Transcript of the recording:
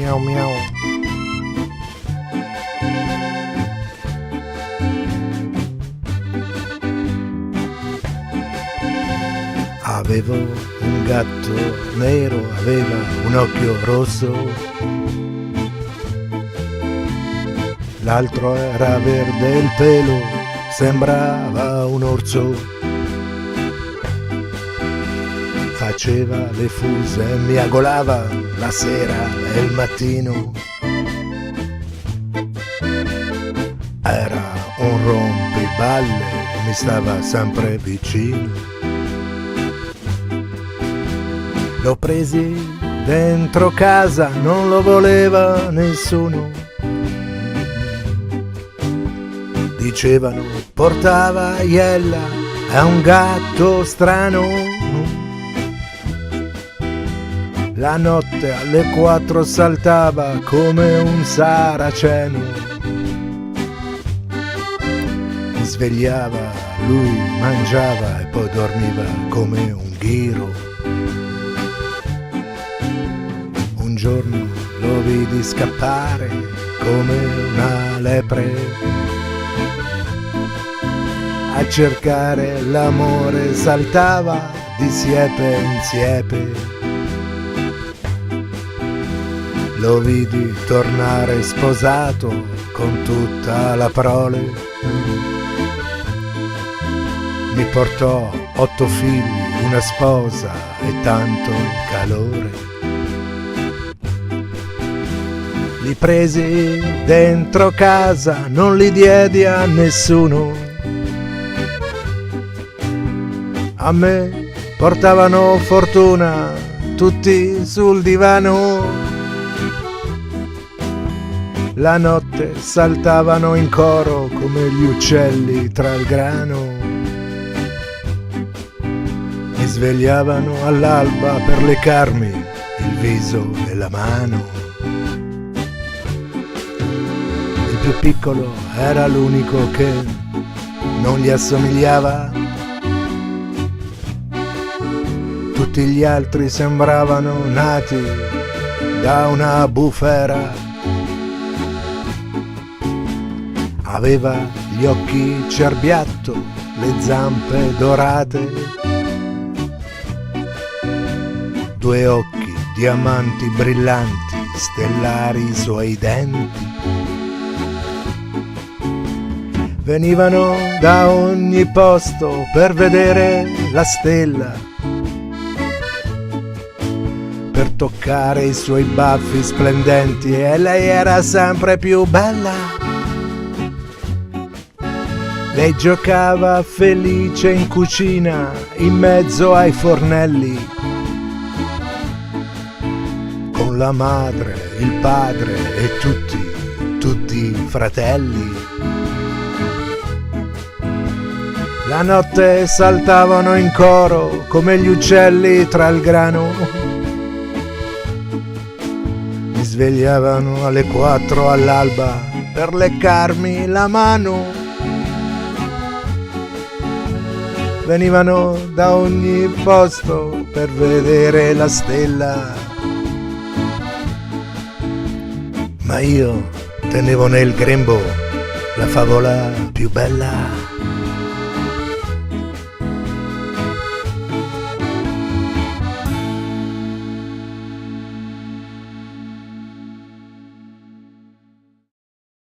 miau miau. Avevo un gatto nero, aveva un occhio rosso, l'altro era verde, il pelo sembrava un orso, faceva le fuse, miagolava la sera e il mattino, era un rompiballe, mi stava sempre vicino. L'ho presi dentro casa, non lo voleva nessuno. Dicevano portava iella, è un gatto strano. La notte alle 4 saltava come un saraceno. Mi svegliava, lui mangiava e poi dormiva come un ghiro. Un giorno lo vidi scappare come una lepre a cercare l'amore, saltava di siepe in siepe. Lo vidi tornare sposato con tutta la prole. Mi portò 8 figli, una sposa e tanto calore. Li presi dentro casa, non li diedi a nessuno. A me portavano fortuna tutti sul divano. La notte saltavano in coro come gli uccelli tra il grano. Mi svegliavano all'alba per leccarmi il viso e la mano. Il più piccolo era l'unico che non gli assomigliava. Tutti gli altri sembravano nati da una bufera. Aveva gli occhi cerbiatto, le zampe dorate, 2 occhi diamanti brillanti, stellari i suoi denti. Venivano da ogni posto per vedere la stella, per toccare i suoi baffi splendenti, e lei era sempre più bella. Lei giocava felice in cucina, in mezzo ai fornelli, con la madre, il padre e tutti i fratelli. La notte saltavano in coro come gli uccelli tra il grano. Mi svegliavano alle 4 all'alba per leccarmi la mano. Venivano da ogni posto per vedere la stella. Ma io tenevo nel grembo la favola più bella.